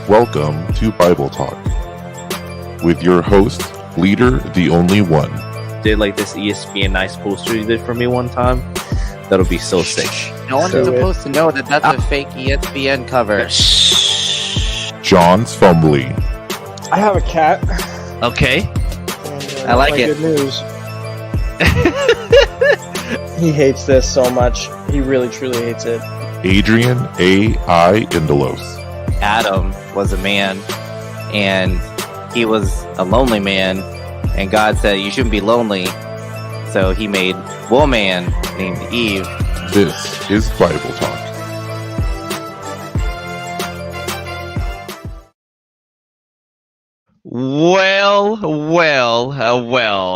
Welcome to Bible Talk with your host, Leader the Only One. Did like this ESPN nice poster you did for me one time. That'll be so sick. No one's supposed to know that that's a fake ESPN cover. John's Fumbly. I have a cat. Okay. And, I like my it. Good news. He hates this so much. He really, truly hates it. Adrian A.I. Indelos. Adam was a man, and he was a lonely man, and God said, you shouldn't be lonely. So he made woman named Eve. This is Bible Talk. Well.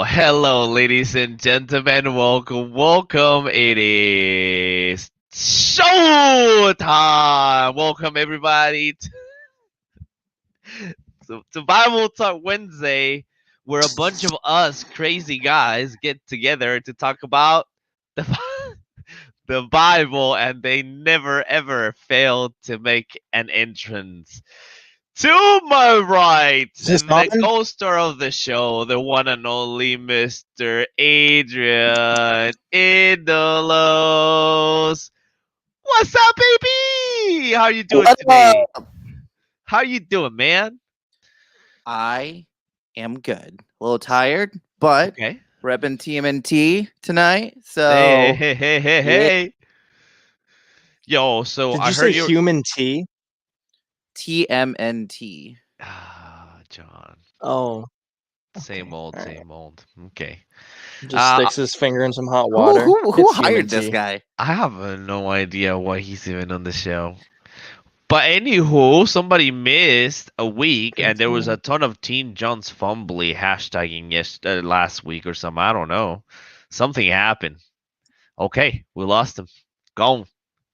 Hello, ladies and gentlemen. Welcome. It is show time. Welcome, everybody, to Bible Talk Wednesday, where a bunch of us crazy guys get together to talk about the Bible, and they never ever fail to make an entrance. To my right, the co-star of the show, the one and only Mr. Adrian Idolos. What's up, baby? How you doing today? How you doing, man? I am good. A little tired, but Okay. repping TMNT tonight. So Hey. Yo, so Did I you heard say human tea? TMNT. John. Oh. Same old. Okay. Just sticks his finger in some hot Who, water. who It's hired human this tea. guy? I have no idea why he's even on the show. But anywho, somebody missed a week, and there was a ton of Team John's Fumbly hashtagging last week or something. I don't know. Something happened. Okay, we lost him. Gone.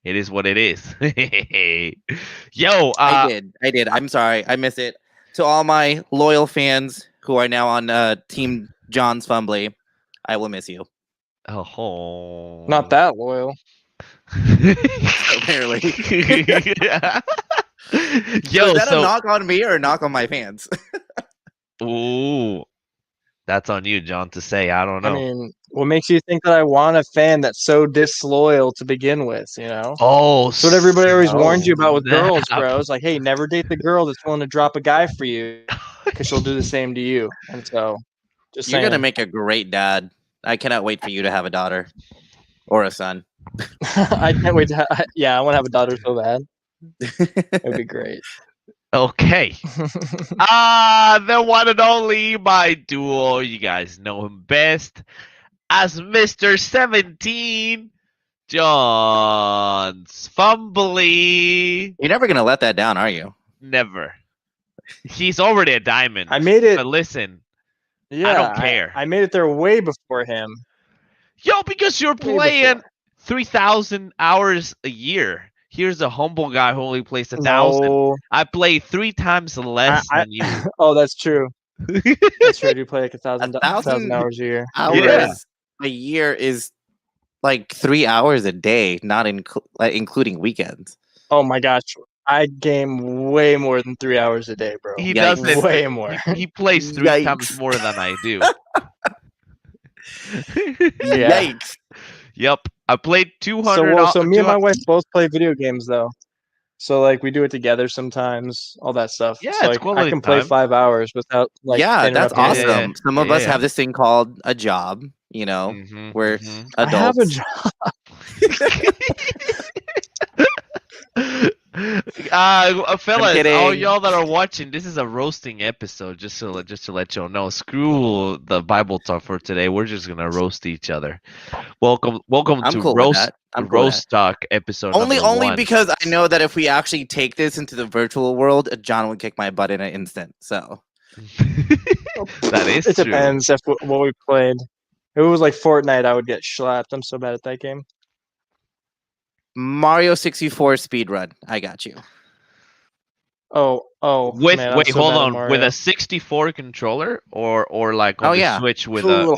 It is what it is. Yo, I did. I'm sorry. I miss it. To all my loyal fans who are now on Team John's Fumbly, I will miss you. Oh, Not that loyal. Barely. Yo, is that a knock on me or a knock on my fans? Ooh, that's on you, John, to say. I don't know. I mean, what makes you think that I want a fan that's so disloyal to begin with, you know? Oh, That's what everybody always warns you about with girls, snap. bro. It's like, hey, never date the girl that's willing to drop a guy for you, because she'll do the same to you. And so, just You're saying. gonna make a great dad. I cannot wait for you to have a daughter or a son. I can't wait to I want to have a daughter so bad. It would be great. Okay. The one and only, my duo. You guys know him best as Mr. 17, John's Fumbly. You're never gonna let that down, are you? Never. He's already a diamond. I made it. But listen, Yeah, I don't care. I made it there way before him. Yo, because you're playing 3,000 hours a year. Here's a humble guy who only plays 1,000. No. I play 3 times less than you. Oh, that's true. That's true. I do play like 1,000 1,000 hours a year. Hours a year is like 3 hours a day, not including weekends. Oh my gosh, I game way more than 3 hours a day, bro. He Yikes. does it way more. He plays 3 Yikes. times more than I do. Yeah. Yikes! Yep, I played 200. So me and my wife both play video games though. So like we do it together sometimes, all that stuff. Yeah, so it's like, quality I can play time. 5 hours without like. Yeah, that's interrupting awesome. anything. Some of us Yeah. have this thing called a job. You know, we're I have adults. a job. Fellas, kidding. all y'all that are watching, this is a roasting episode. Just to let y'all know. Screw the Bible talk for today. We're just gonna roast each other. Welcome I'm to cool with roast that. I'm cool with roast talk episode. Only number 1. because I know that if we actually take this into the virtual world, John would kick my butt in an instant. So That is It true. depends if what we played. If it was like Fortnite, I would get slapped. I'm so bad at that game. Mario 64 speedrun. I got you. Oh, With man, I'm wait, so hold bad at on. With Mario. a 64 controller or like on Oh, the yeah. Switch with Ooh. a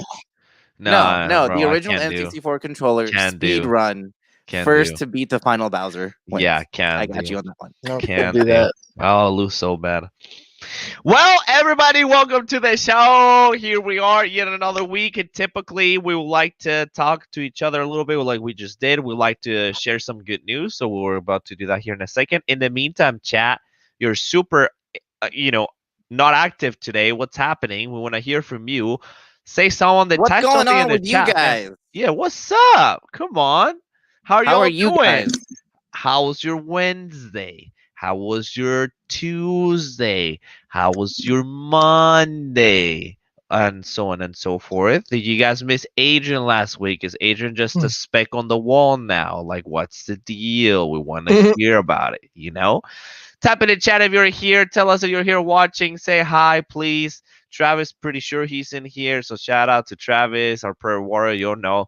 No, bro, the I original can't do. N64 controller Can do. speedrun First to beat the final Bowser wins. Yeah, can I got do. you on that one. No, Can't can't do do. that. I'll lose so bad. Well, everybody, welcome to the show. Here we are, yet another week. And typically, we would like to talk to each other a little bit, like we just did. We like to share some good news, so we're about to do that here in a second. In the meantime, chat, you're super, not active today. What's happening? We want to hear from you. Say someone that What's type going something in on the with you chat, guys? man. Yeah, what's up? Come on. How How y'all are you doing? guys? How was your Wednesday? How was your Tuesday? How was your Monday? And so on and so forth. Did you guys miss Adrian last week? Is Adrian just a speck on the wall now? Like, what's the deal? We want to hear about it, you know? Type in the chat if you're here. Tell us if you're here watching. Say hi, please. Travis, pretty sure he's in here. So shout out to Travis, our prayer warrior. You'll know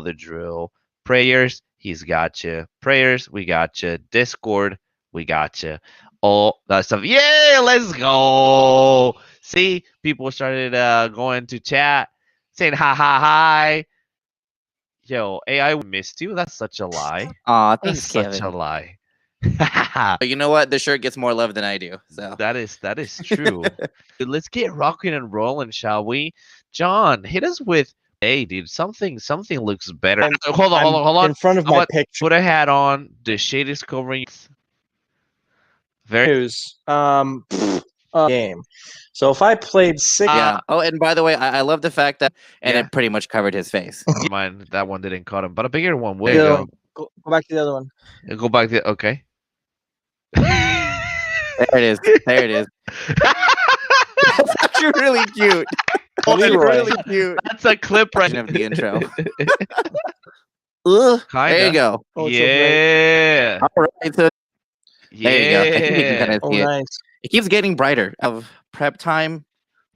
the drill. Prayers, he's got you. Prayers, we got you. Discord, we got you. All that stuff. Yeah, let's go. See, people started going to chat, saying hi. Yo, AI missed you. That's such a lie. Aw, That's thanks, such Kevin. a lie. But you know what? The shirt gets more love than I do. So That is true. Dude, let's get rocking and rolling, shall we? John, hit us with. Hey, dude, something looks better. Hold on. In front of my picture. Put a hat on. The shade is covering. Very. News. Game. So if I played six, yeah. Oh, and by the way, I love the fact that Yeah. it pretty much covered his face. Mine, that one didn't cut him, but a bigger one would. the There other you one. Go back to the other one. go. Go back to okay. There it is. There it is. That's actually really cute. Leroy. Really cute. That's a clip right Of the intro. Ugh, there you go. Oh, it's so bright. Yeah. All right. So there you go. I think you can kind of Oh, see it. nice. It keeps getting brighter. Of prep time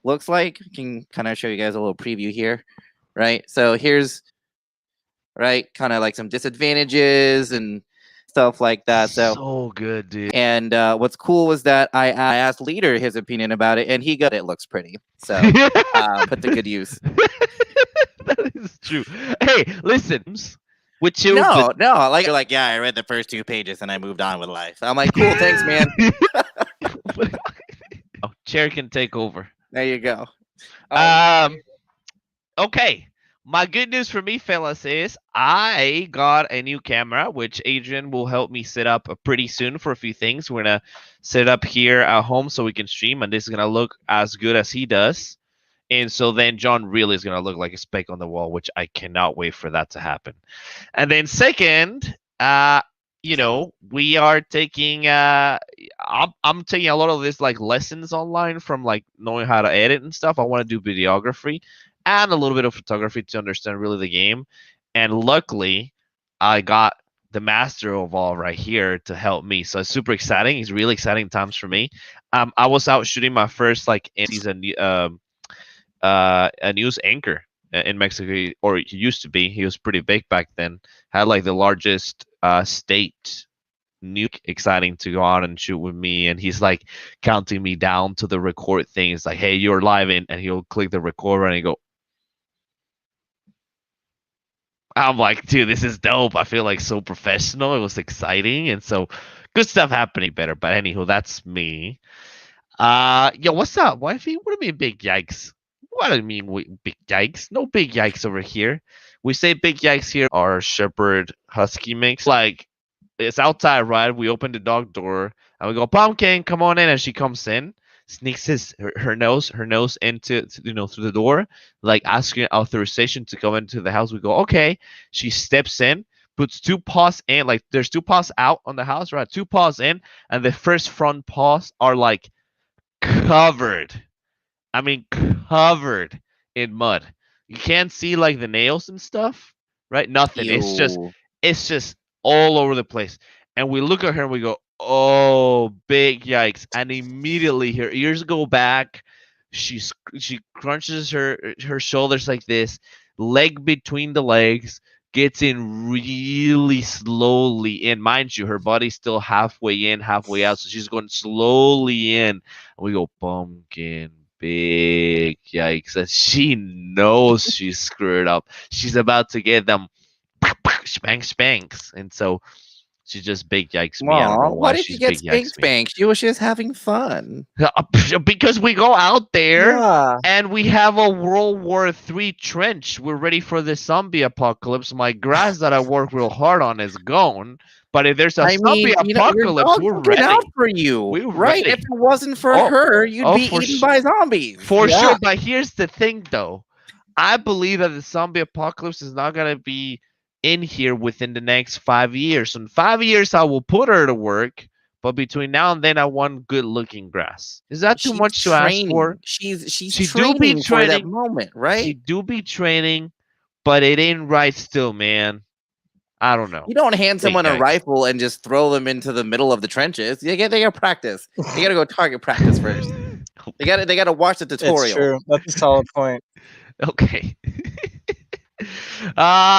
looks like. I can kind of show you guys a little preview here, right? So here's kind of like some disadvantages and stuff like that. So good, dude. And what's cool was that I asked Leader his opinion about it, and he got it looks pretty. So put to good use. That is true. Hey, listen. With you, No, like you're like, yeah, I read the first 2 pages and I moved on with life. I'm like, cool, thanks, man. Oh, chair can take over. There you go. Okay. My good news for me, fellas, is I got a new camera, which Adrian will help me set up pretty soon for a few things. We're gonna set it up here at home so we can stream, and this is gonna look as good as he does. And so then John really is gonna look like a speck on the wall, which I cannot wait for that to happen. And then second, we are taking I'm taking a lot of this like lessons online from like knowing how to edit and stuff. I want to do videography and a little bit of photography to understand really the game. And luckily, I got the master of all right here to help me. So it's super exciting. It's really exciting times for me. I was out shooting my first like season a news anchor in Mexico, or he used to be. He was pretty big back then. Had like the largest state news. Exciting to go out and shoot with me, and he's like counting me down to the record thing. It's like, hey, you're live in, and he'll click the recorder and he go. I'm like, dude, this is dope. I feel like so professional. It was exciting, and so good stuff happening better. But anywho, that's me. Yo, what's up, wifey? What do you mean big yikes? What do you mean big yikes? No big yikes over here. We say big yikes here. Our shepherd husky mix. Like, it's outside, right? We open the dog door and we go, Pumpkin, come on in. And she comes in, sneaks her nose into through the door, like asking authorization to come into the house. We go, okay. She steps in, puts 2 paws in, like there's 2 paws out on the house, right? 2 paws in, and the first front paws are like covered. I mean, covered in mud. You can't see like the nails and stuff, right? Nothing. Ew. It's just all over the place. And we look at her and we go, oh, big yikes. And immediately her ears go back. She crunches her shoulders like this, leg between the legs, gets in really slowly in. Mind you, her body's still halfway in, halfway out. So she's going slowly in. And we go, Pumpkin, big yikes. And she knows she's screwed up. She's about to get them spanks. And so she just big yikes me. I don't know Aw, why why did she she's get big yikes me. spanked? She was just having fun. Because we go out there Yeah. and we have a World War III trench. We're ready for the zombie apocalypse. My grass that I work real hard on is gone. But if there's a I zombie mean, your apocalypse, dog's we're looking out ready. for you, We're right? ready. If it wasn't for Oh, her, you'd be for eaten by zombies. For Yeah. sure. But here's the thing, though. I believe that the zombie apocalypse is not going to be in here within the next 5 years. In 5 years, I will put her to work. But between now and then, I want good-looking grass. Is that too She's much to ask training. for? She's She do be training for that training. moment, She right? do be training, but it ain't right still, man. I don't know. You don't hand Big someone a yikes. rifle and just throw them into the middle of the trenches. They got practice. They got to go target practice first. They got to watch the It's tutorial. true. That's a solid point. Okay.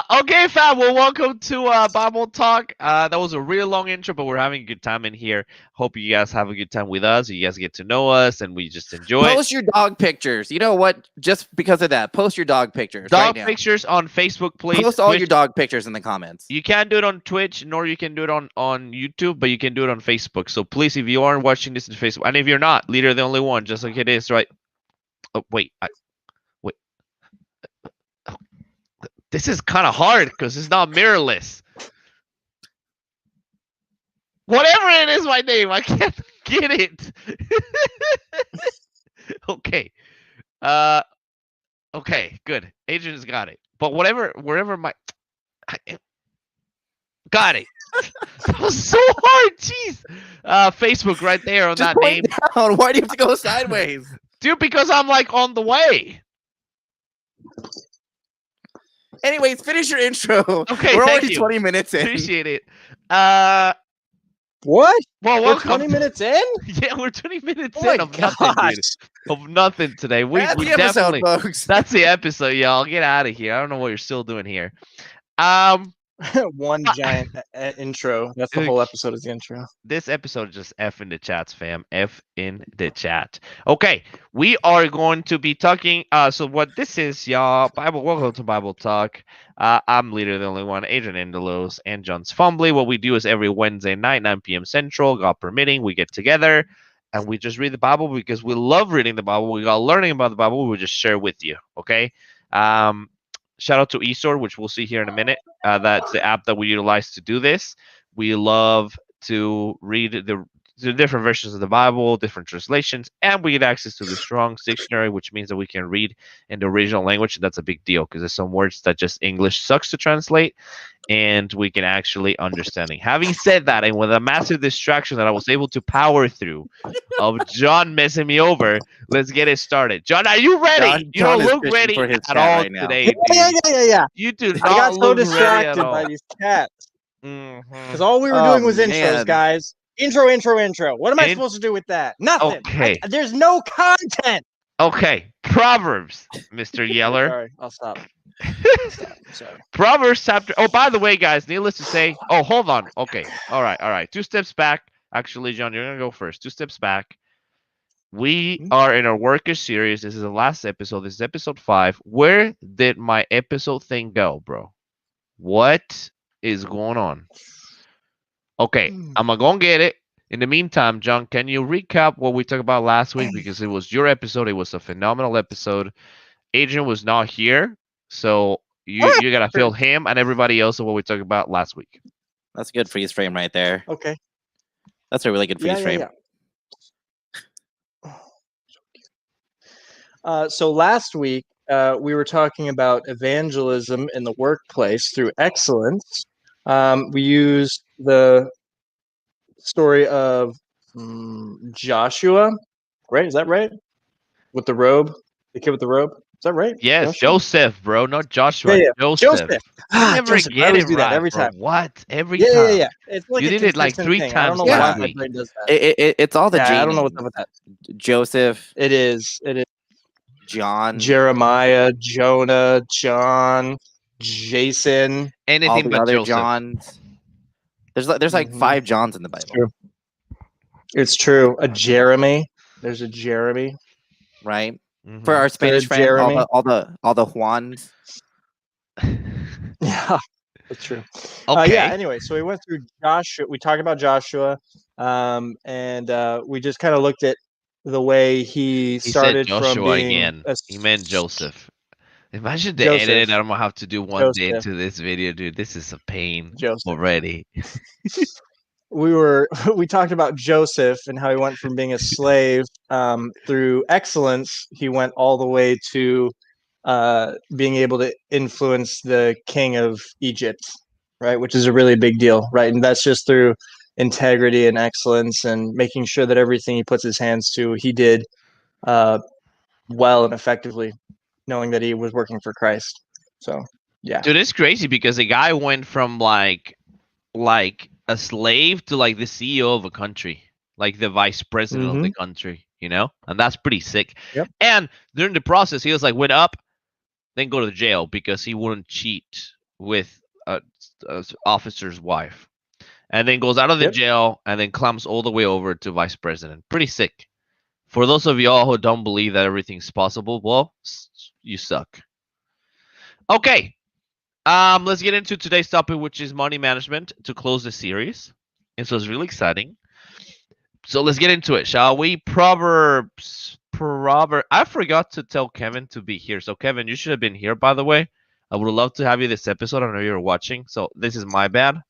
Okay, fam. Well, welcome to Bible Talk. That was a real long intro, but we're having a good time in here. Hope you guys have a good time with us. You guys get to know us, and we just enjoy Post your dog pictures. You know what? Just because of that, post your dog pictures. dog right now. pictures on Facebook, please. Post all Twitch. your dog pictures in the comments. You can't do it on Twitch, nor you can do it on YouTube, but you can do it on Facebook. So please, if you aren't watching this on Facebook, and if you're not, Leader the only one, just like it is, right? Oh, wait. Wait. This is kind of hard because it's not mirrorless. Whatever it is, my name, I can't get it. Okay. Okay, good. Adrian's got it. But wherever my got it. That was so hard. Jeez. Facebook right there on Just that name. point down. Why do you have to go sideways? Dude, because I'm like on the way. Anyways, finish your intro. Okay, We're thank already you. 20 minutes in. Appreciate it. What? Well, We're welcome. 20 minutes in? Yeah, we're 20 minutes Oh in my of nothing, gosh. dude. Of nothing today. We That's we the episode, definitely. folks. That's the episode, y'all. Get out of here. I don't know what you're still doing here. One giant intro. That's the whole episode is the intro. This episode is just F in the chats, fam. F in the chat. Okay, we are going to be talking. So what this is, y'all? Welcome to Bible Talk. I'm Leader, the only one, Adrian Endelos, and John's Fumbly. What we do is every Wednesday night, 9 p.m. Central, God permitting, we get together and we just read the Bible because we love reading the Bible. We got learning about the Bible. We just share with you. Okay. Shout out to eSword, which we'll see here in a minute. That's the app that we utilize to do this. We love to read the different versions of the Bible, different translations, and we get access to the Strong's Dictionary, which means that we can read in the original language. And that's a big deal because there's some words that just English sucks to translate, and we can actually understand it. Having said that, and with a massive distraction that I was able to power through of John messing me over, let's get it started. John, are you ready? You John don't is look fishing ready for his at chat all right now. today, Yeah. dude. You do I not got so look ready at distracted all. by these cats. Mhm. Because all we were Oh, doing was intros, man. guys. Intro. What am I supposed to do with that? Nothing. Okay. There's no content. Okay, Proverbs, Mr. Yeller. Sorry, I'll stop. Sorry. Proverbs chapter. Oh, by the way, guys, needless to say. Oh, hold on. Okay. All right. 2 steps back. Actually, John, you're gonna go first. 2 steps back. We are in our workers series. This is the last episode. This is episode 5. Where did my episode thing go, bro? What is going on? Okay, I'm gonna go and get it. In the meantime, John, can you recap what we talked about last week? Because it was your episode. It was a phenomenal episode. Adrian was not here, so you gotta fill him and everybody else of what we talked about last week. That's a good freeze frame right there. Okay. That's a really good freeze frame. So last week, we were talking about evangelism in the workplace through excellence. We used the story of Joshua, right? Is that right? With the robe, the kid with the robe. Is that right? Yes, Joshua? Joseph, bro, not Joshua. Yeah. Joseph. Ah, Never Joseph. I get always it do that right, every bro. time. What? Every time. Yeah. It's like You a did it like consistent 3 thing. I don't times know Yeah. why last my week. brain does that. It's all the I don't know James. what's up with that. Joseph, It is. John, Jeremiah, Jonah, John, Jason. all Anything the but other Joseph. Johns. There's like 5 Johns in the Bible. True. It's true. A Jeremy. There's a Jeremy. Right? Mhm. For our Spanish friends, Jeremy. all the Juans. Yeah. That's true. Okay. Yeah. Anyway, so we went through Joshua. We talked about Joshua, and we just kind of looked at the way he He said started from Joshua being again. a He meant Joseph. Imagine the Joseph. editing I'm gonna have to do one day Joseph. into this video, dude. This is a pain Joseph. already. We talked about Joseph and how he went from being a slave through excellence. He went all the way to being able to influence the king of Egypt, right? Which is a really big deal, right? And that's just through integrity and excellence and making sure that everything he puts his hands to, he did uh, well and effectively, knowing that he was working for Christ. So, yeah. Dude, it's crazy because the guy went from like a slave to like the CEO of a country, like the vice president of the country, you know? And that's pretty sick. Yep. And during the process, he was like, went up, then go to jail because he wouldn't cheat with a officer's wife. And then goes out of the Yep. jail and then climbs all the way over to vice president. Pretty sick. For those of y'all who don't believe that everything's possible, well, you suck. Okay. Let's get into today's topic, which is money management to close the series. And so it's really exciting. So let's get into it, shall we? Proverbs. I forgot to tell Kevin to be here. So Kevin, you should have been here, by the way. I would love to have you this episode. I know you're watching. So this is my bad.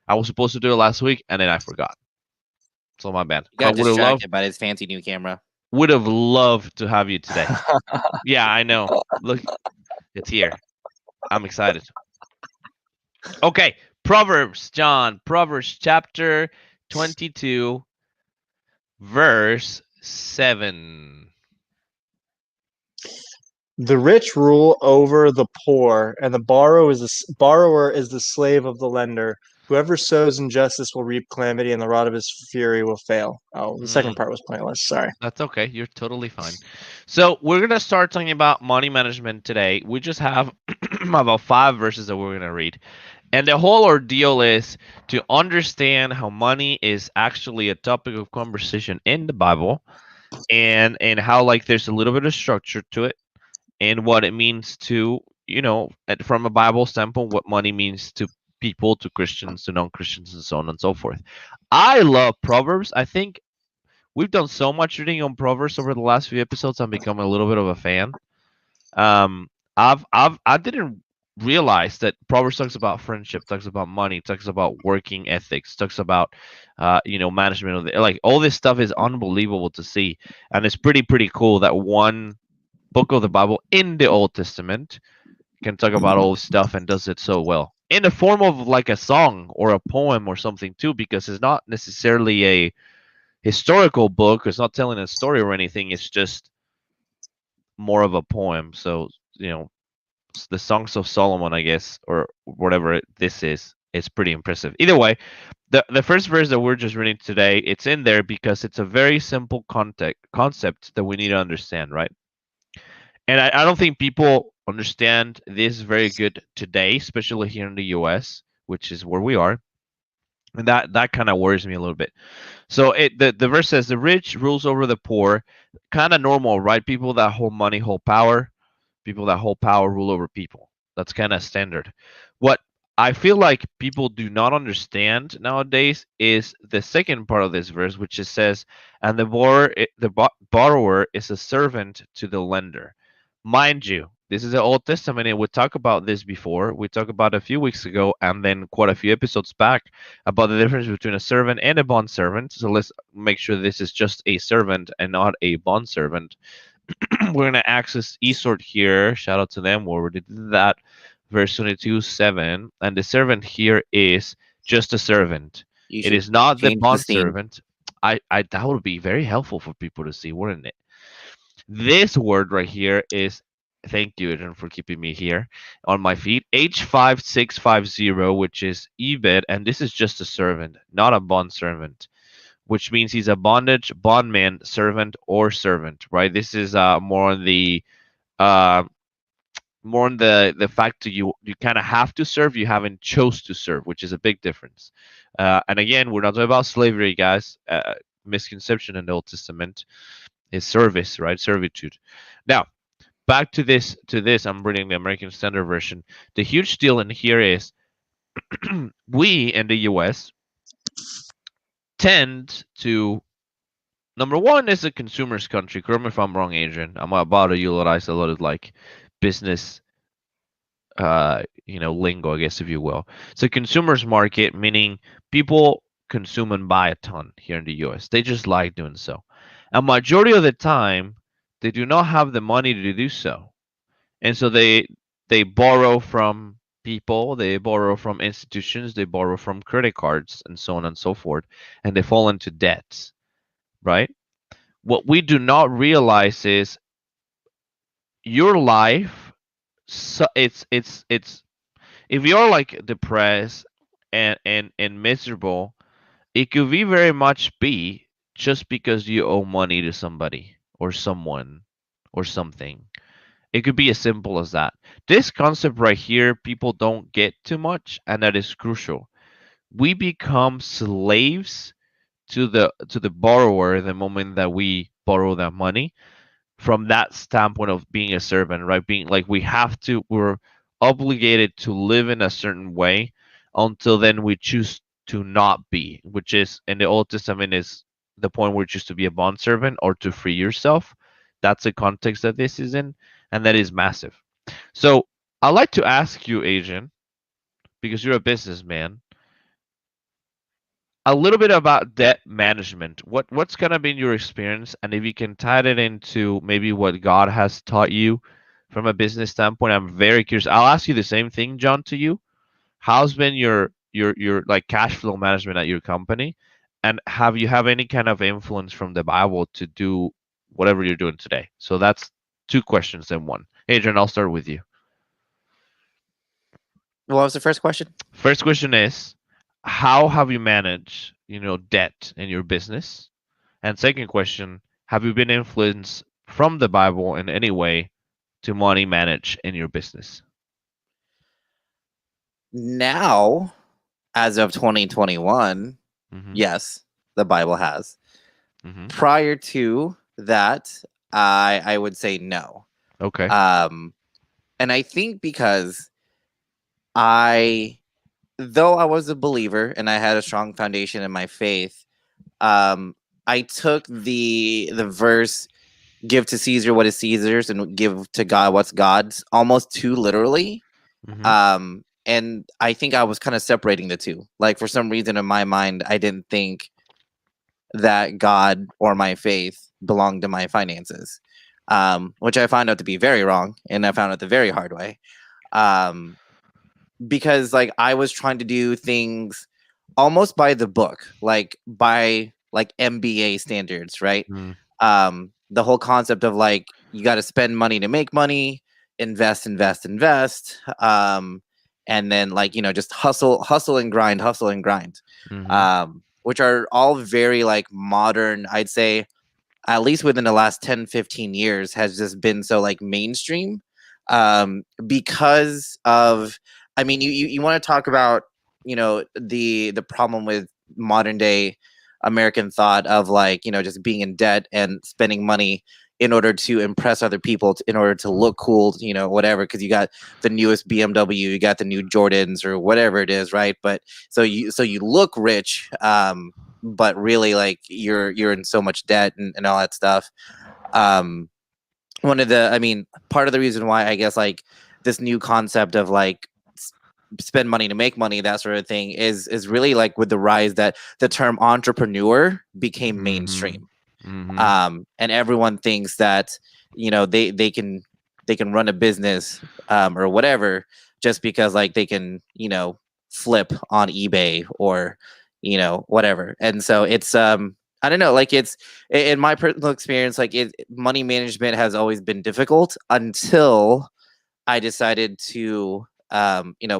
I was supposed to do it last week and then I forgot. So my bad. You got Would have loved, distracted by his fancy new camera. would have loved to have you today. Yeah, I know. Look, it's here. I'm excited. Okay, Proverbs, John. Proverbs chapter 22, verse 7. The rich rule over the poor, and the borrower is the slave of the lender. Whoever sows injustice will reap calamity, and the rod of his fury will fail. Oh, the second part was pointless. Sorry. That's okay. You're totally fine. So we're gonna start talking about money management today. We just have about 5 verses that we're gonna read. And the whole ordeal is to understand how money is actually a topic of conversation in the Bible and how like there's a little bit of structure to it and what it means to, from a Bible standpoint, what money means to people, to Christians, to non-Christians, and so on and so forth. I love Proverbs. I think we've done so much reading on Proverbs over the last few episodes. I'm becoming a little bit of a fan. I didn't realize that Proverbs talks about friendship, talks about money, talks about working ethics, talks about management of like all this stuff is unbelievable to see, and it's pretty cool that one book of the Bible in the Old Testament can talk about all this stuff and does it so well in the form of like a song or a poem or something too, because it's not necessarily a historical book. It's not telling a story or anything. It's just more of a poem. So the Songs of Solomon, I guess, or whatever this is, it's pretty impressive. Either way, the first verse that we're just reading today, it's in there because it's a very simple concept that we need to understand, right? And I don't think people understand this very good today, especially here in the US, which is where we are. And that kind of worries me a little bit. So the verse says the rich rules over the poor, kind of normal, right? People that hold money hold power. People that hold power rule over people. That's kind of standard. What I feel like people do not understand nowadays is the second part of this verse, which it says, and the borrower is a servant to the lender. Mind you, this is the Old Testament, and we talked about this before. We talked about a few weeks ago, and then quite a few episodes back about the difference between a servant and a bond servant. So let's make sure this is just a servant and not a bond servant. We're going to access eSort here. Shout out to them. We already did that. Verse 22:7. And the servant here is just a servant. It is not the bond servant. That would be very helpful for people to see, wouldn't it? This word right here is, thank you, Adrian, for keeping me here on my feet. H5650, which is Ebed, and this is just a servant, not a bond servant, which means he's a bondman, servant, or servant, right? This is more on the fact that you kind of have to serve, you haven't chose to serve, which is a big difference. And again, we're not talking about slavery, guys. Misconception in the Old Testament is service, right? Servitude. Now, back to this. I'm reading the American Standard Version. The huge deal in here is we in the US tend to, number one, is a consumer's country. Correct me if I'm wrong, Adrian. I'm about to utilize a lot of like business lingo, I guess, if you will. It's a consumer's market, meaning people consume and buy a ton here in the US. They just like doing so. A majority of the time, they do not have the money to do so. And so they borrow from people, they borrow from institutions, they borrow from credit cards and so on and so forth, and they fall into debts, right? What we do not realize is your life, so it's if you're like depressed and miserable, it could be very much be just because you owe money to somebody or someone or something. It could be as simple as that. This concept right here, people don't get too much, and that is crucial. We become slaves to the borrower the moment that we borrow that money, from that standpoint of being a servant, right? Being like we're obligated to live in a certain way until then we choose to not be, which is in the Old Testament is the point where you choose to be a bond servant or to free yourself. That's the context that this is in, and that is massive. So I'd like to ask you, Adrian, because you're a businessman, a little bit about debt management. What's kind of been your experience, and if you can tie it into maybe what God has taught you from a business standpoint? I'm very curious. I'll ask you the same thing, John, to you. How's been your like cash flow management at your company, and have you have any kind of influence from the Bible to do whatever you're doing today? So that's two questions in one. Adrian, I'll start with you. What was the first question? First question is, how have you managed, debt in your business? And second question, have you been influenced from the Bible in any way to money manage in your business? Now, as of 2021, Mm-hmm. yes, the Bible has. Mm-hmm. Prior to that, I would say no. Okay. And I think because though I was a believer and I had a strong foundation in my faith, I took the verse, "Give to Caesar what is Caesar's, and give to God what's God's," almost too literally. Mm-hmm. And I think I was kind of separating the two. Like, for some reason in my mind, I didn't think that God or my faith belonged to my finances, which I found out to be very wrong, and I found out the very hard way. Because like I was trying to do things almost by the book, like by like MBA standards, right? Mm. The whole concept of like you got to spend money to make money, invest, and then like just hustle and grind, Mm-hmm. which are all very like modern. I'd say at least within the last 10-15 years has just been so like mainstream, because of, I mean, you want to talk about the problem with modern day American thought of like just being in debt and spending money in order to impress other people, in order to look cool, whatever, because you got the newest BMW, you got the new Jordans or whatever it is, right? But so you look rich, but really like you're in so much debt and all that stuff. Part of the reason why I guess like this new concept of like spend money to make money, that sort of thing, is really like with the rise that the term entrepreneur became mainstream. Mm-hmm. And everyone thinks that they can run a business, or whatever, just because like they can flip on eBay or whatever. And so it's I don't know, like it's in my personal experience, like money management has always been difficult until I decided to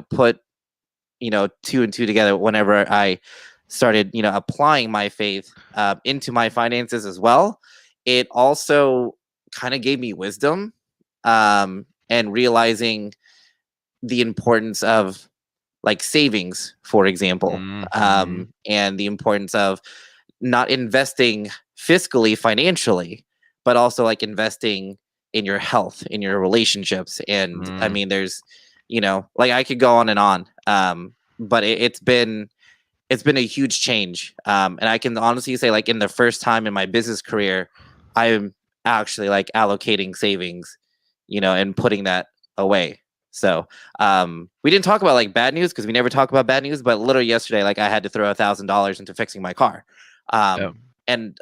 put two and two together whenever I started applying my faith into my finances as well. It also kind of gave me wisdom, and realizing the importance of like savings, for example, Mm-hmm. and the importance of not investing fiscally, financially, but also like investing in your health, in your relationships. And I Mm. mean, there's, like I could go on and on. but it's been a huge change. And I can honestly say, like, in the first time in my business career, I'm actually like allocating savings, and putting that away. So we didn't talk about like bad news because we never talk about bad news, but literally yesterday, like I had to throw $1,000 into fixing my car. And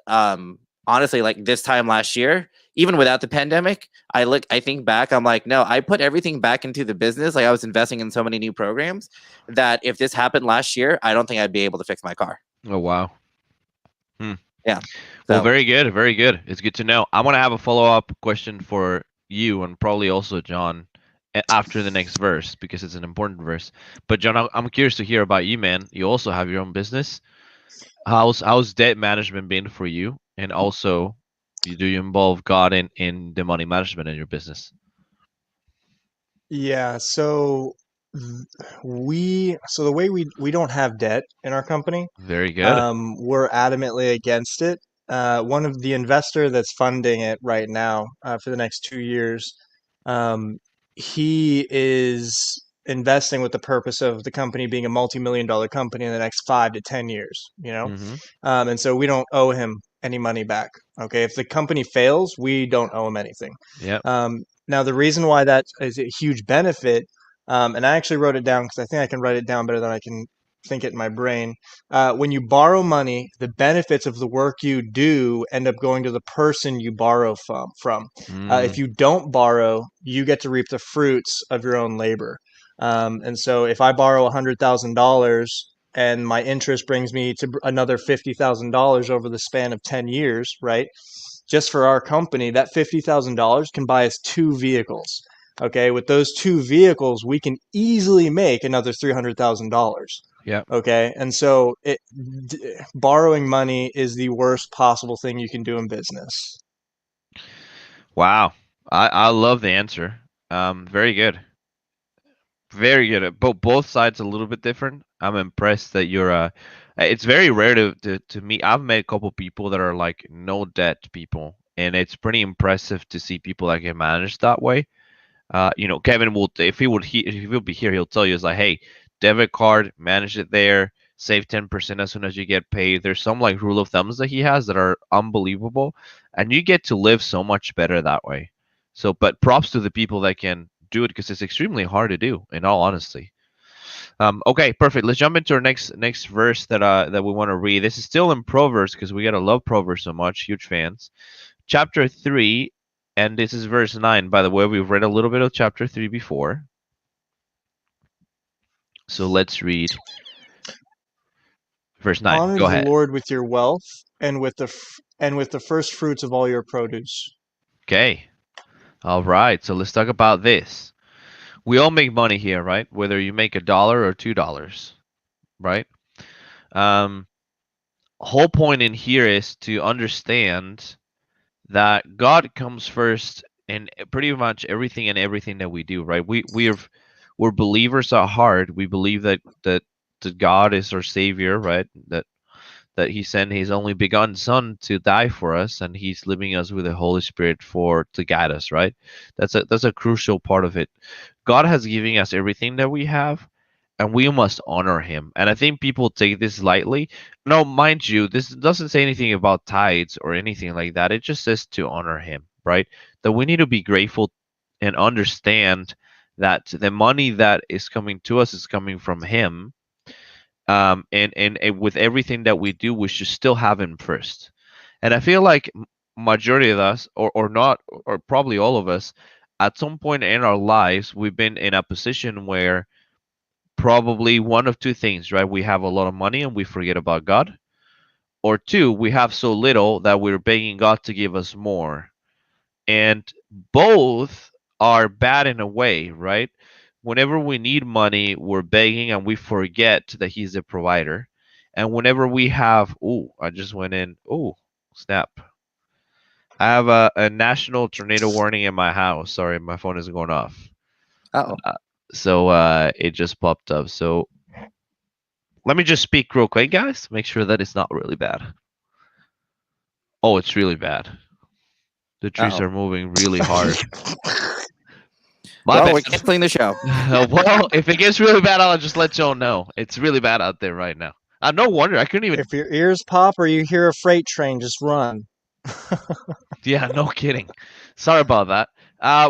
honestly, like this time last year, even without the pandemic, I think back, I'm like, no, I put everything back into the business. Like I was investing in so many new programs that if this happened last year, I don't think I'd be able to fix my car. Oh wow. Yeah. Well, So very good, very good. It's good to know. I'm gonna have a follow-up question for you and probably also John after the next verse because it's an important verse. But John, I'm curious to hear about you, man. You also have your own business. How's debt management been for you? And also, do you involve God in the money management in your business? Yeah, so the way we don't have debt in our company. Very good. We're adamantly against it. One of the investor that's funding it right now for the next 2 years, he is investing with the purpose of the company being a multi-million-dollar company in the next 5 to 10 years. Mm-hmm. And so we don't owe him any money back. Okay, if the company fails, we don't owe him anything. Yeah. Now the reason why that is a huge benefit, and I actually wrote it down because I think I can write it down better than I can think it in my brain. When you borrow money, the benefits of the work you do end up going to the person you borrow from. If you don't borrow, you get to reap the fruits of your own labor. And so if I borrow $100,000 and my interest brings me to another $50,000 over the span of 10 years, right? Just for our company, that $50,000 can buy us 2 vehicles. Okay, with those 2 vehicles, we can easily make another $300,000. Yeah. Okay, and so borrowing money is the worst possible thing you can do in business. Wow. I love the answer. Very good. Very good. Both sides a little bit different. I'm impressed that you're it's very rare to meet. I've met a couple people that are like no debt people, and it's pretty impressive to see people that can manage that way. Kevin will if he will be here, he'll tell you it's like, hey, debit card, manage it there, save 10% as soon as you get paid. There's some like rule of thumbs that he has that are unbelievable, and you get to live so much better that way. So, but props to the people that can do it because it's extremely hard to do, in all honesty. Okay, perfect. Let's jump into our next verse that we want to read. This is still in Proverbs because we gotta love Proverbs so much. Huge fans. Chapter 3, and this is verse 9. By the way, we've read a little bit of chapter 3 before. So let's read verse 9. Honor Go the ahead. Lord with your wealth and with the first fruits of all your produce. Okay. All right. So let's talk about this. We all make money here, right? Whether you make $1 or $2, right? Whole point in here is to understand that God comes first in pretty much everything and everything that we do, right? We're believers at heart. We believe that God is our savior, right? That he sent his only begotten son to die for us, and he's living us with the Holy Spirit to guide us, right? That's a crucial part of it. God has given us everything that we have, and we must honor him. And I think people take this lightly. No, mind you, this doesn't say anything about tithes or anything like that. It just says to honor him, right? That we need to be grateful and understand that the money that is coming to us is coming from him. And with everything that we do, we should still have him first. And I feel like majority of us, or not, or probably all of us, at some point in our lives, we've been in a position where probably one of two things, right? We have a lot of money and we forget about God. Or two, we have so little that we're begging God to give us more. And both are bad in a way, right? Whenever we need money, we're begging and we forget that He's the provider. And whenever we have, oh, I just went in, oh, snap. I have a national tornado warning in my house. Sorry, my phone is going off. oh, So it just popped up. So let me just speak real quick, guys. Make sure that it's not really bad. Oh, it's really bad. The trees Uh-oh. are moving really hard. My Well, we're bad. canceling the show. Well, if it gets really bad, I'll just let y'all know. It's really bad out there right now. No wonder I couldn't even. If your ears pop or you hear a freight train, just run. Yeah, no kidding. Sorry about that.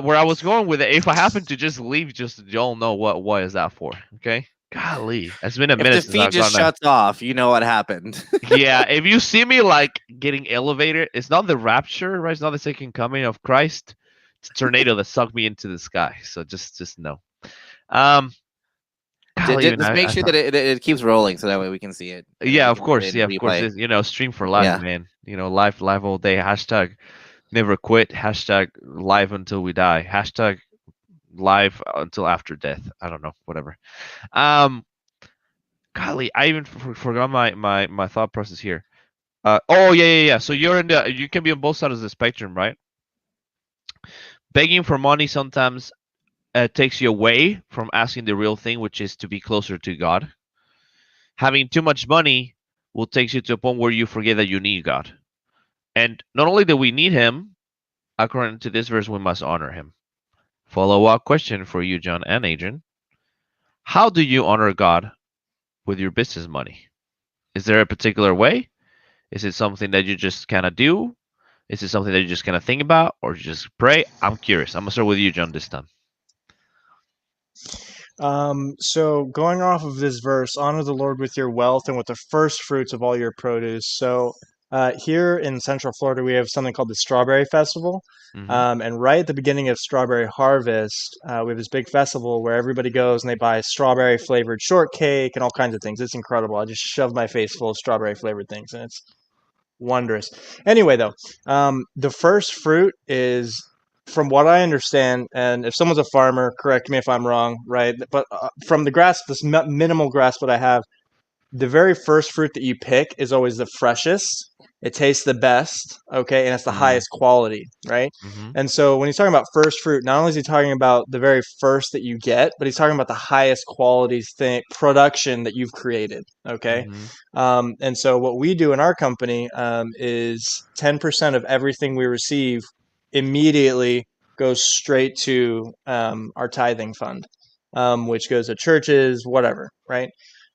Where I was going with it, if I happen to just leave, just y'all know what is that for? Okay. Golly, it's been a If the minute since feed I've just gone. shuts off, you know what happened. Yeah, if you see me like getting elevated, it's not the rapture, right? It's not the second coming of Christ. It's a tornado that sucked me into the sky. So just know. Um, golly, even Just make I sure thought, that it keeps rolling so that way we can see it. And then yeah, we of can put course, it yeah, in of course. replay. Stream for life, Yeah. man. Life all day. Hashtag never quit. Hashtag live until we die. Hashtag live until after death. I don't know, whatever. Um, golly, I even forgot my thought process here. Oh yeah. So you can be on both sides of the spectrum, right? Begging for money sometimes takes you away from asking the real thing, which is to be closer to God. Having too much money will take you to a point where you forget that you need God. And not only do we need Him, according to this verse, we must honor Him. Follow-up question for you, John and Adrian. How do you honor God with your business money? Is there a particular way? Is it something that you just kind of do? Is it something that you just kind of think about, or you just pray? I'm curious. I'm gonna start with you, John, this time. So going off of this verse, honor the Lord with your wealth and with the first fruits of all your produce. So here in Central Florida, we have something called the Strawberry Festival. Mm-hmm. And right at the beginning of strawberry harvest, we have this big festival where everybody goes and they buy strawberry flavored shortcake and all kinds of things. It's incredible. I just shoved my face full of strawberry flavored things, and it's wondrous. Anyway, though, the first fruit is, from what I understand, and if someone's a farmer, correct me if I'm wrong, right? But from the grasp, this minimal grasp that I have, the very first fruit that you pick is always the freshest. It tastes the best, okay, and it's the Mm, highest quality, right? mm-hmm. And so when he's talking about first fruit, not only is he talking about the very first that you get, but he's talking about the highest quality thing production that you've created, okay? Mm-hmm. And so what we do in our company is 10% of everything we receive immediately goes straight to our tithing fund, which goes to churches, whatever, right?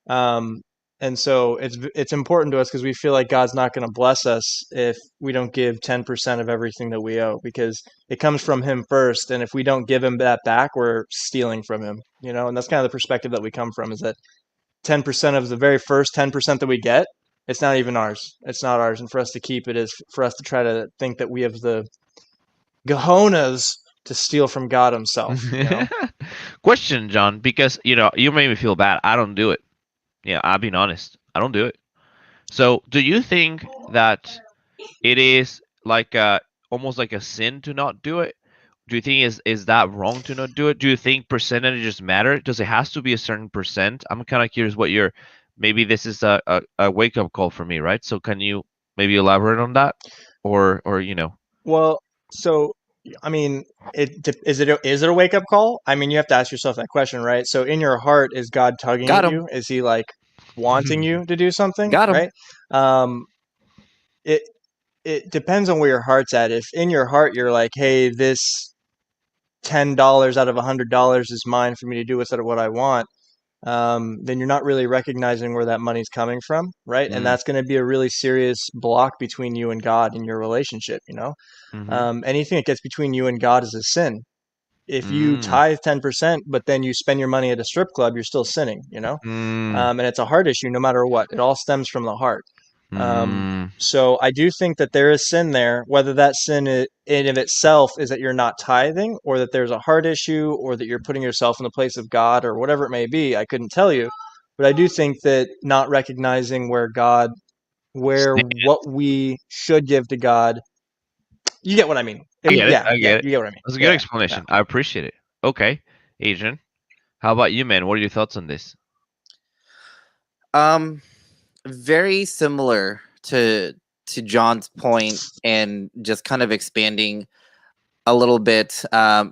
Um, and so it's important to us because we feel like God's not going to bless us if we don't give 10% of everything that we owe, because it comes from Him first, and if we don't give Him that back, we're stealing from Him, And that's kind of the perspective that we come from, is that 10% of the very first 10% that we get, it's not even ours. It's not ours, and for us to keep it is for us to try to think that we have the gahonas to steal from God Himself. Question, John, because you made me feel bad. I don't do it. Yeah, I'm being honest. I don't do it. So, do you think that it is like almost like a sin to not do it? Do you think is that wrong to not do it? Do you think percentages matter? Does it has to be a certain percent? I'm kind of curious what your maybe this is a wake up call for me, right? So can you maybe elaborate on that, or. Well, so I mean, is it a wake up call? I mean, you have to ask yourself that question, right? So in your heart, is God tugging Got at him. you? Is He like wanting you to do something, Got him. right? Um, it it depends on where your heart's at. If in your heart you're like, hey, this $10 out of $100 is mine for me to do with it what I want, then you're not really recognizing where that money's coming from, right? And Mm, that's going to be a really serious block between you and God in your relationship. mm-hmm. Anything that gets between you and God is a sin. If you Mm, tithe 10%, but then you spend your money at a strip club, you're still sinning. mm, And it's a heart issue no matter what. It all stems from the heart. Um, mm. so I do think that there is sin there, whether that sin in of itself is that you're not tithing, or that there's a heart issue, or that you're putting yourself in the place of God, or whatever it may be. I couldn't tell you, but I do think that not recognizing where what we should give to God, you get what I mean? I get it. Yeah, I yeah, get it. you get what I mean. That's a good Yeah, yeah. explanation. I appreciate it. Okay, Adrian, how about you, man? What are your thoughts on this? Um, very similar to John's point, and just kind of expanding a little bit,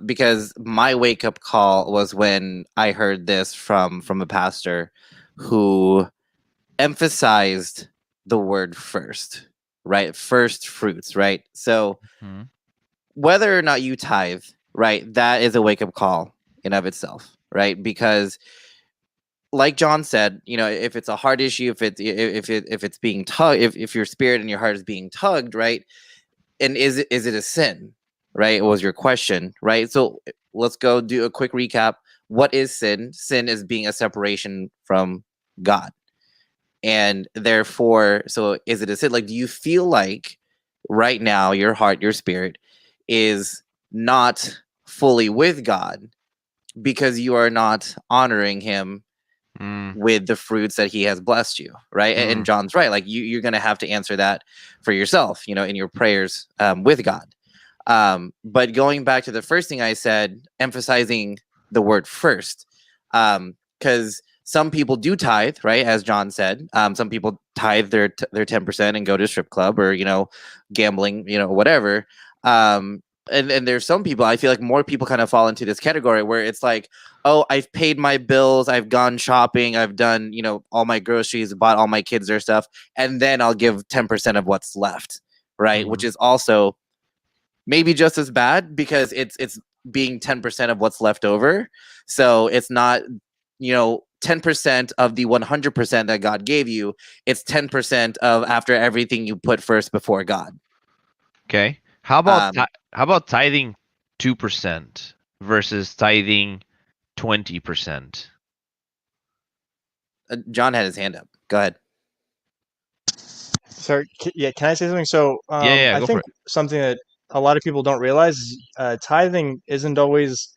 because my wake up call was when I heard this from a pastor who emphasized the word first, right? First fruits, right? So Hmm. whether or not you tithe, right, that is a wake up call. in of itself, right? Because like John said, if it's a heart issue, if it's being tugged, if your spirit and your heart is being tugged, right? And is it a sin, right? Was your question, right? So let's go do a quick recap. What is sin? Sin is being a separation from God. And therefore, so is it a sin? Like, do you feel like right now your heart, your spirit is not fully with God because you are not honoring him with the fruits that he has blessed you, right? And John's right. Like you're going to have to answer that for yourself, in your prayers with God. But going back to the first thing I said, emphasizing the word first, because some people do tithe, right? As John said, some people tithe their 10% and go to a strip club or, gambling, whatever. And there's some people, I feel like more people kind of fall into this category where it's like, oh, I've paid my bills, I've gone shopping, I've done, all my groceries, bought all my kids their stuff, and then I'll give 10% of what's left, right? Which is also maybe just as bad because it's being 10% of what's left over. So it's not, 10% of the 100% that God gave you. It's 10% of after everything you put first before God. Okay. How about tithing 2% versus tithing 20%? John had his hand up. Go ahead. Sorry, can I say something? So, Yeah, I go think for it. something that a lot of people don't realize is tithing isn't always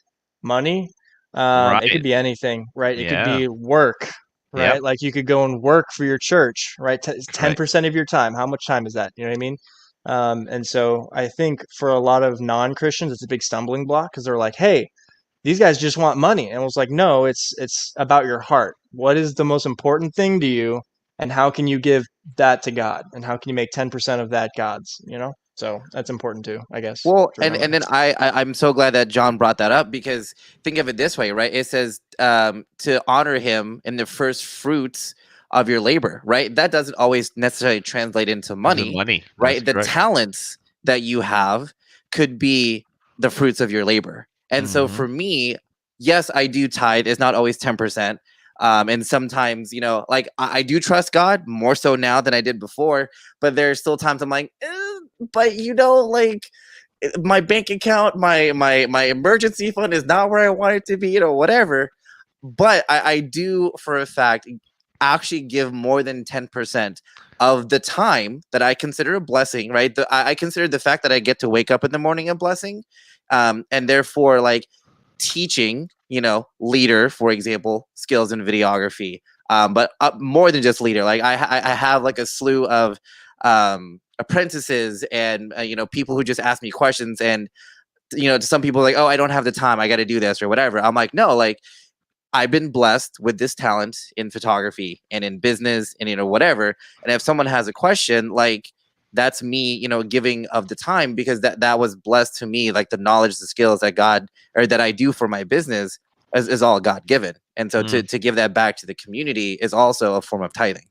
money. It could Right. be anything, right? It could Yeah. be work, right? Yep. Like you could go and work for your church, right? Right. 10% of your time. How much time is that? You know what I mean? And so I think for a lot of non-Christians, it's a big stumbling block because they're like, hey, these guys just want money. And it was like, no, it's about your heart. What is the most important thing to you? And how can you give that to God? And how can you make 10% of that God's, So that's important too, I guess. Well, to and remember. then I'm so glad that John brought that up because think of it this way, right? It says to honor him in the first fruits of your labor, right? That doesn't always necessarily translate into money, Money. right? That's The correct. talents that you have could be the fruits of your labor. And so Mhm. for me, yes, I do tithe. It's not always 10%. And sometimes, like I do trust God more so now than I did before, but there's still times I'm like, but like my bank account, my emergency fund is not where I want it to be, whatever. But I do for a fact actually give more than 10% of the time that I consider a blessing, right? I consider the fact that I get to wake up in the morning a blessing. And therefore, like teaching, leader, for example, skills in videography. But more than just leader, like I have like a slew of apprentices and people who just ask me questions, and to some people like, oh, I don't have the time, I got to do this or whatever. I'm like, no, like I've been blessed with this talent in photography and in business and whatever, and if someone has a question, like that's me giving of the time because that was blessed to me, like the knowledge, the skills that God or that I do for my business is all God given. And so to give that back to the community is also a form of tithing.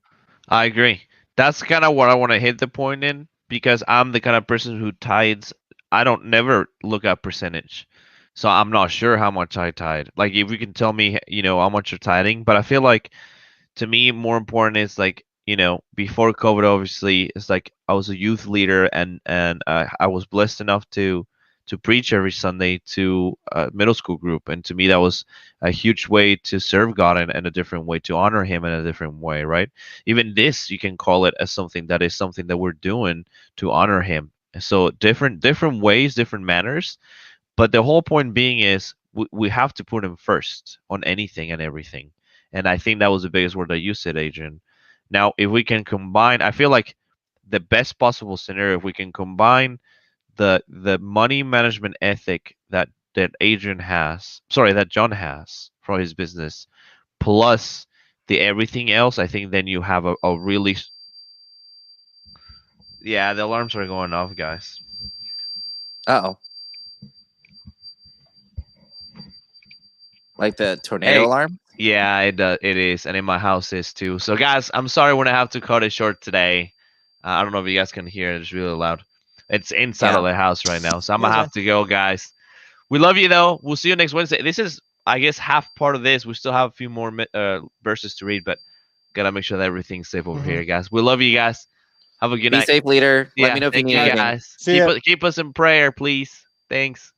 I agree. That's kind of what I want to hit the point in because I'm the kind of person who tithes. I don't never look at percentage. So I'm not sure how much I tithe. Like if you can tell me, how much you're tithing, but I feel like to me more important is like, before COVID obviously it's like I was a youth leader and I was blessed enough to preach every Sunday to a middle school group, and to me that was a huge way to serve God in a different way, to honor him in a different way, right? Even this you can call it as something that we're doing to honor him. So different ways, different manners, but the whole point being is we have to put him first on anything and everything. And I think that was the biggest word that you said, Adrian. Now, if we can combine, I feel like the best possible scenario, if we can combine the money management ethic that John has for his business, plus the everything else, I think then you have a really. Yeah, the alarms are going off, guys. Uh-oh. Like the tornado Hey, alarm? yeah, it is, and in my house is too. So, guys, I'm sorry when I have to cut it short today. I don't know if you guys can hear it. It's really loud. It's inside Yeah. of the house right now, so I'm Yeah, gonna it's have to go, guys. We love you though. We'll see you next Wednesday. This is I guess half part of this. We still have a few more verses to read, but gotta make sure that everything's safe over Mhm. here, guys. We love you guys. Have a good Be night. safe, leader. Let Yeah, me know if you thank need you anything. guys. See ya. Keep us in prayer, please. Thanks.